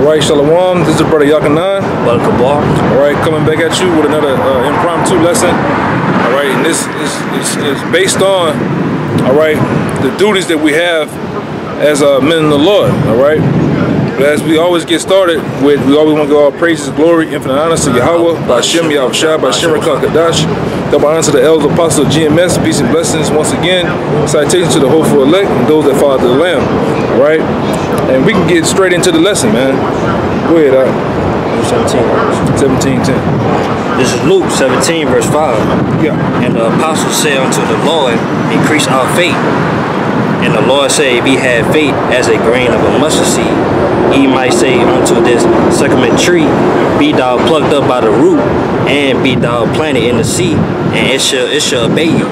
Alright, Shalom, this is brother Yakanan. Welcome back. Alright, coming back at you with another impromptu lesson. Alright, and this is based on, alright, the duties that we have as men in the Lord, alright? As we always get started with, we always want to give all praises, glory, infinite honor to Yahweh, Ba'Shem, Yahushua, Ba'Shem, Rakal Kadash. Double honor to the elders, apostles, GMS, peace and blessings once again. Salutations to the hopeful elect and those that follow the Lamb. Alright? And we can get straight into the lesson, man. Go ahead, 17:10. This is Luke 17, verse 5. Yeah. And the apostles said unto the Lord, increase our faith. And the Lord said, if ye had faith as a grain of a mustard seed, ye might say unto this sycamore tree, be thou plucked up by the root, and be thou planted in the sea, and it shall obey you.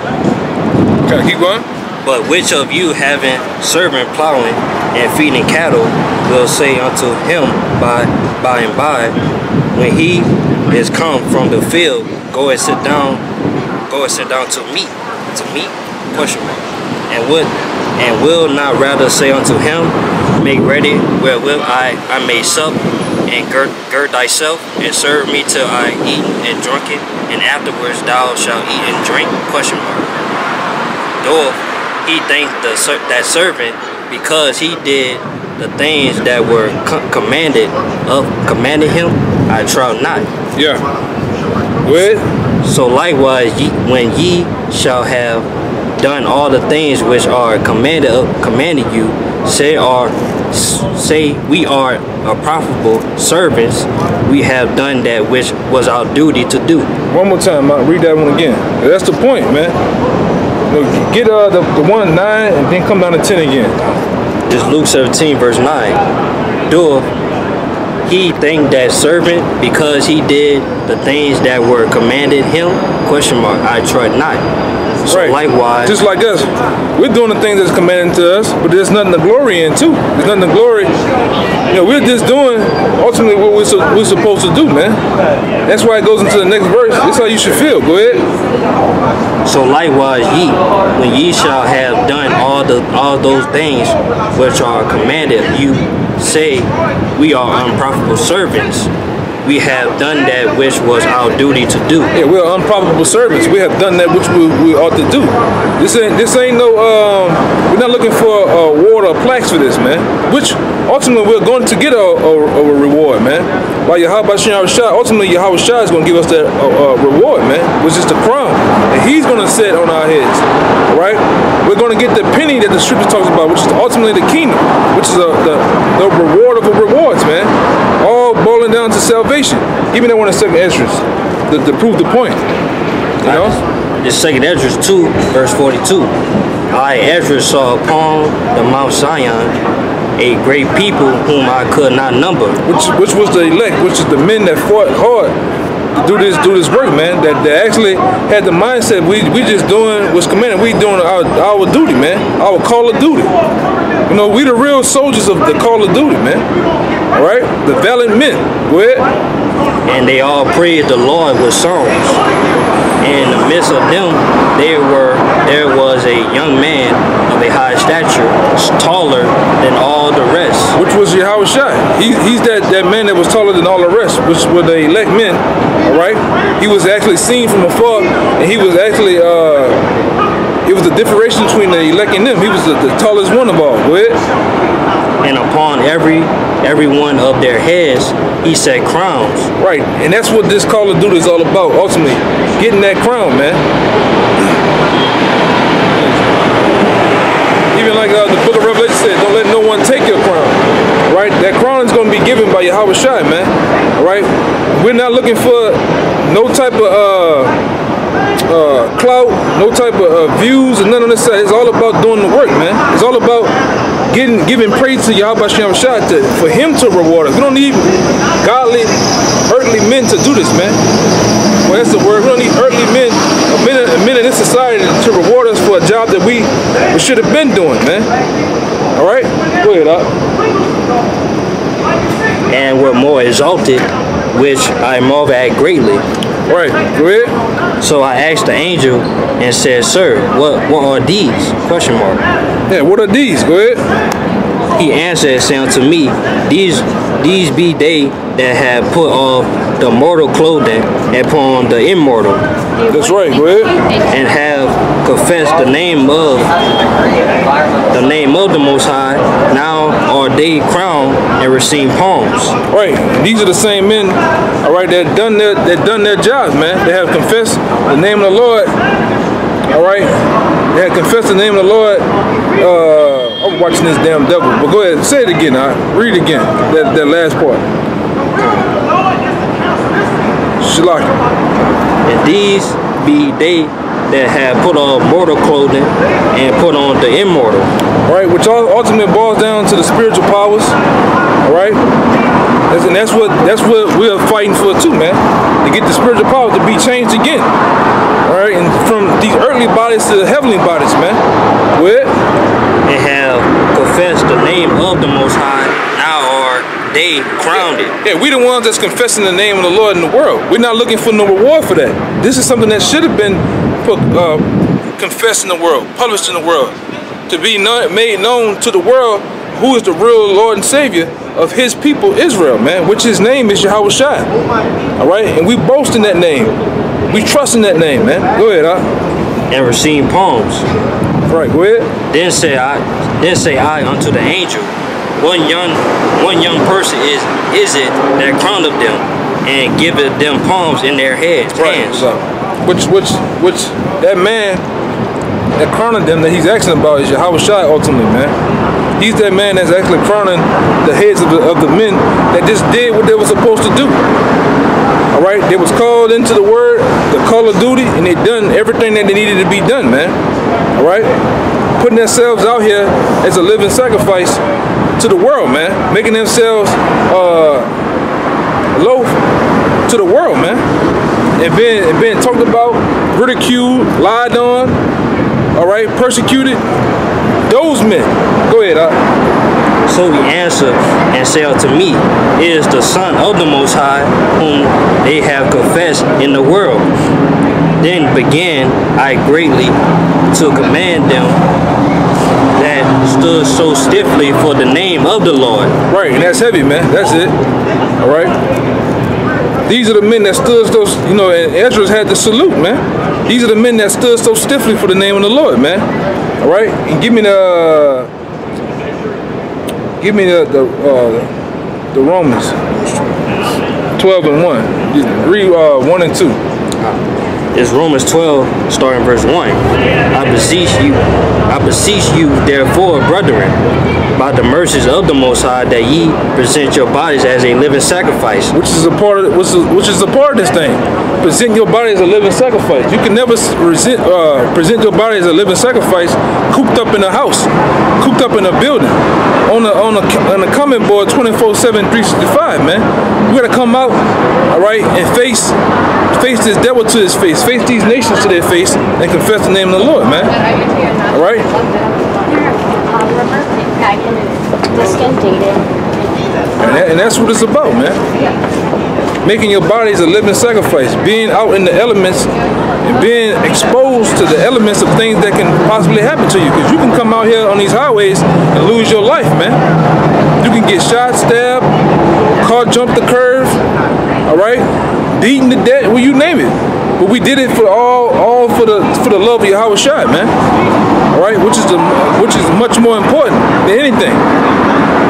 Okay, keep going. But which of you having servant plowing and feeding cattle will say unto him by and by, when he is come from the field, go and sit down to meat? Question mark. And will not rather say unto him, make ready wherewith I may sup, and gird thyself, and serve me till I eat and drink it, and afterwards thou shalt eat and drink? Question mark. Though he thanked that servant because he did the things that were commanded him, I trout not. Yeah. Good. So likewise, when ye shall have done all the things which are commanded you, say we are profitable servants, we have done that which was our duty to do. One more time, I'll read that one again. That's the point, man. Get the 1, 9, and then come down to 10 again. This is Luke 17, verse 9. Doeth he thanked that servant because he did the things that were commanded him? Question mark. I trout not. So right. Likewise, just like us, we're doing the things that's commanded to us, but there's nothing to glory in too. There's nothing to glory. You know, we're just doing ultimately what we're supposed to do, man. That's why it goes into the next verse. That's how you should feel. Go ahead. So likewise, when ye shall have done all those things which are commanded you, say we are unprofitable servants. We have done that which was our duty to do. Yeah, we're unprofitable servants. We have done that which we ought to do. This ain't no, we're not looking for a award or plaques for this, man. Which ultimately we're going to get a reward, man. By Yahweh Yahushua, ultimately Yahushua is going to give us that reward, man, which is the crown. And he's going to set on our heads, all right? We're going to get the penny that the scripture talks about, which is ultimately the kingdom, which is the reward of the rewards, man. All boiling down to salvation. Give me that one in 2nd Esdras to prove the point. You know? This 2nd Esdras 2, verse 42. I, Esdras, saw upon the Mount Zion a great people whom I could not number. Which was the elect, which is the men that fought hard to do this work, man. That actually had the mindset we just doing what's commanded. We doing our duty, man. Our call of duty. You know, we the real soldiers of the call of duty, man. All right, the valiant men. Go ahead. And they all praised the Lord with songs. In the midst of them, there was a young man of a high stature, taller than all the rest. Which was Yahushua. He's that man that was taller than all the rest, which were the elect men. All right. He was actually seen from afar, and he was actually it was the differentiation between the elect and them. He was the tallest one of all. Go ahead. And upon every one of their heads he set crowns. Right, and that's what this call of duty is all about. Ultimately, getting that crown, man. Even like the book of Revelation said, don't let no one take your crown. Right, that crown is going to be given by Yahushua, man. All right, we're not looking for no type of clout, no type of views, and none of this. It's all about doing the work, man. It's all about giving praise to Yahweh Yahushua for him to reward us. We don't need godly, earthly men to do this, man. Well, that's the word. We don't need earthly men in this society to reward us for a job that we should have been doing, man. All right? Go ahead, Doc. And were more exalted, which I marvel at greatly. Right, go ahead. So I asked the angel and said, Sir, what are these? Question mark. Yeah, what are these? Go ahead. He answered, saying unto me, These be they that have put off the mortal clothing and put on the immortal. That's right, go ahead. And have confessed the name of the Most High. Now are they crowned and receive palms. Right. These are the same men, all right, that done their jobs, man. They have confessed the name of the Lord. All right. They have confessed the name of the Lord. I'm watching this damn devil, but go ahead, say it again. Read it again. That last part. Shalaki. And these be they that have put on mortal clothing and put on the immortal. Right, which ultimately boils down to the spiritual powers. All right, and that's what we're fighting for too, man. To get the spiritual powers to be changed again. All right, and from these earthly bodies to the heavenly bodies, man. With and have confessed the name of the Most High. Now are they crowned it. Yeah, we the ones that's confessing the name of the Lord in the world. We're not looking for no reward for that. This is something that should have been confessed in the world, published in the world, to be made known to the world who is the real Lord and Savior of His people, Israel, man, which His name is Yahweh Shai. All right, and we boast in that name. We trust in that name, man. Go ahead, and receive palms. Right, go ahead. Then say I unto the angel, one young person is it that crowned them and giveth them palms in their hands. Right. Which that man that crowning them that he's asking about is Yahweh Shai ultimately, man. He's that man that's actually crowning the heads of the men that just did what they were supposed to do. All right, they was called into the word, the call of duty, and they done everything that they needed to be done, man. All right, putting themselves out here as a living sacrifice to the world, man, making themselves low to the world, man, and being talked about, ridiculed, lied on, all right, persecuted. Those men. Go ahead, So he answered and said unto me, is the Son of the Most High, whom they have confessed in the world. Then began I greatly to command them that stood so stiffly for the name of the Lord. Right, and that's heavy, man. That's it. All right. These are the men that stood so, and Ezra had to salute, man. These are the men that stood so stiffly for the name of the Lord, man. All right, and give me the Romans 12:1. Read 1 and 2. It's Romans 12, starting verse 1. I beseech you, therefore, brethren, by the mercies of the Most High, that ye present your bodies as a living sacrifice. Which is a part of this thing. Present your body as a living sacrifice. You can never present your body as a living sacrifice cooped up in a house, cooped up in a building, on a comment board 24/7, 365, man. We gotta come out, all right, and face this devil to his face, face these nations to their face, and confess the name of the Lord, man. All right. And that's what it's about, man. Making your body as a living sacrifice, being out in the elements and being exposed to the elements of things that can possibly happen to you. Because you can come out here on these highways and lose your life, man. You can get shot, stabbed, car jump the curve, all right, beaten to death, well, you name it. But we did it for all for the love of Yahweh Shai, man. All right, which is much more important than anything.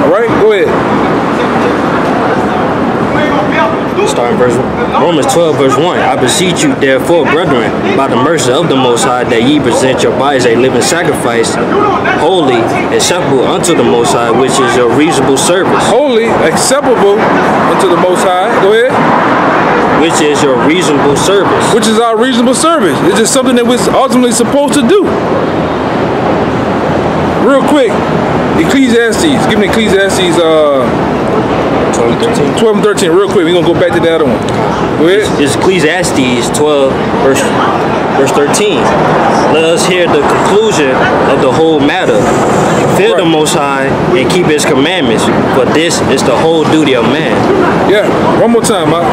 All right, go ahead. Starting Romans 12, verse 1. I beseech you, therefore, brethren, by the mercy of the Most High, that ye present your bodies a living sacrifice, holy, acceptable unto the Most High, which is your reasonable service. Holy, acceptable unto the Most High. Go ahead. Which is your reasonable service. Which is our reasonable service. It's just something that we're ultimately supposed to do. Real quick, Ecclesiastes. Give me Ecclesiastes 12 and 13, real quick. We're going to go back to the other one. Go ahead. It's Ecclesiastes 12, verse 13. Let us hear the conclusion of the whole matter. Fear the Most High and keep His commandments, for this is the whole duty of man. Yeah, one more time, Mike.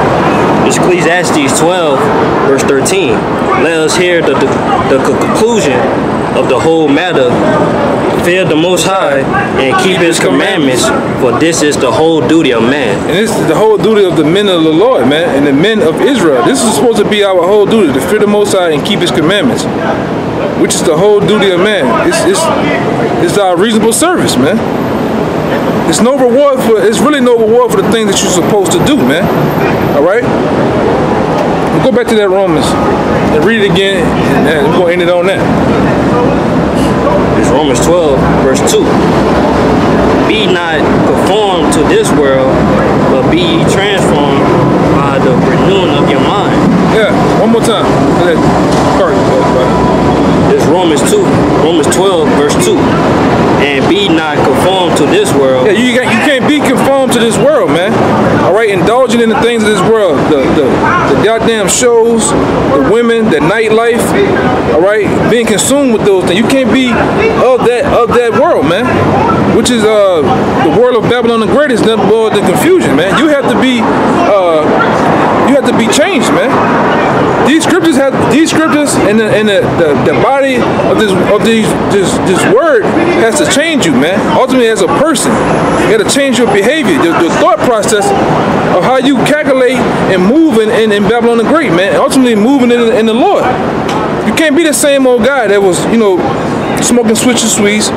It's Ecclesiastes 12, verse 13. Let us hear the conclusion of the whole matter. Fear the Most High and keep His commandments, for this is the whole duty of man. And this is the whole duty of the men of the Lord, man, and the men of Israel. This is supposed to be our whole duty, to fear the Most High and keep His commandments, which is the whole duty of man. It's our reasonable service, man. It's no reward for. It's really no reward for the things that you're supposed to do, man. All right. We'll go back to that Romans and read it again, and we're gonna end it on that. It's Romans 12, verse 2. Be not conformed to this world, but be ye transformed by the renewing of your mind. Yeah, one more time. It's Romans 12, verse 2. And be not conformed to this world. Yeah, you can't be conformed to this world, man. All right, indulging in the things of this world, the goddamn shows, the women, the nightlife. All right, being consumed with those things. You can't be of that world, man. Which is the world of Babylon the Great is nothing but the confusion, man. You have to be changed, man. These scriptures and the body of this word has to change you, man. Ultimately, as a person, you got to change your behavior, your thought process of how you calculate and move in Babylon the Great, man. Ultimately, moving in the Lord. You can't be the same old guy that was, smoking switches sweets,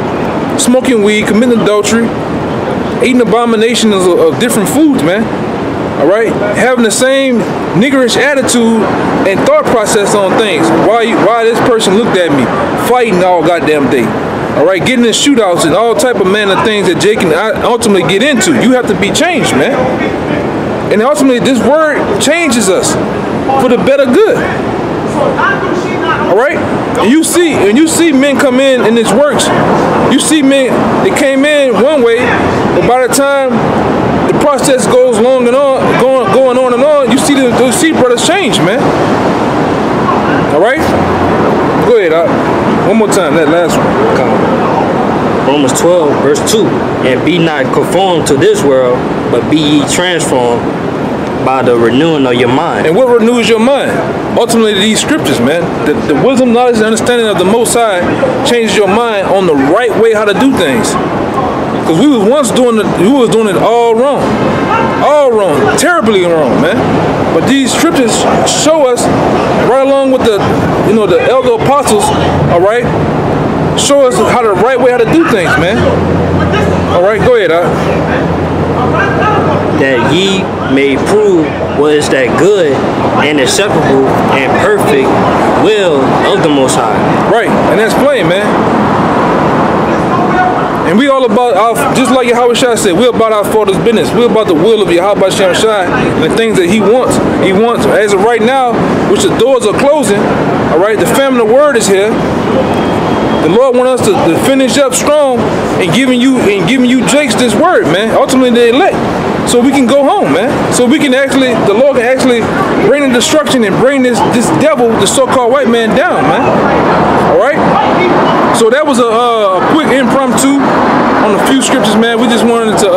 smoking weed, committing adultery, eating abominations of different foods, man. All right, having the same niggerish attitude and thought process on things. Why this person looked at me, fighting all goddamn day. All right, getting in shootouts and all type of manner of things that Jake and I ultimately get into. You have to be changed, man. And ultimately, this word changes us for the better good. All right, and you see men come in this works. You see men that came in one way, but by the time the process goes going on and on, you see those brothers change, man. All right, go ahead. One more time, that last one. Romans 12, verse 2. And be not conformed to this world, but be ye transformed by the renewing of your mind. And what renews your mind? Ultimately, these scriptures, man. The wisdom, knowledge, and understanding of the Most High changes your mind on the right way how to do things. Because we was once doing it all wrong, terribly wrong, man. But these scriptures show us, right along with the elder apostles, all right, show us how the right way how to do things, man. All right, go ahead, that ye may prove what is that good and acceptable and perfect will of the Most High. Right, and that's plain, man. And we all about just like Yahweh Shai said, we're about our Father's business. We're about the will of Yahweh Shai and the things that He wants. He wants, as of right now, which the doors are closing. All right, the famine of word is here. The Lord wants us to finish up strong and giving you Jakes this word, man. Ultimately, the elect, so we can go home, man. So we can the Lord can actually bring the destruction and bring this devil, the so-called white man, down, man. All right. So that was a quick impromptu on a few scriptures, man. We just wanted to,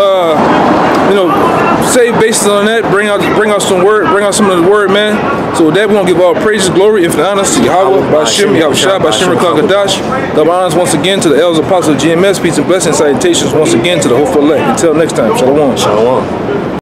say based on that, bring out some word, bring out some of the word, man. So with that, we're gonna give all praises, glory, infinite honors to Yahweh, Ba'Shem, Yahweh Shai, Ba'Shem, Kadash. Double honors once again to the elders, apostles of GMS. Peace and blessings, salutations once again to the hopeful elect. Until next time, shalom. Shalom.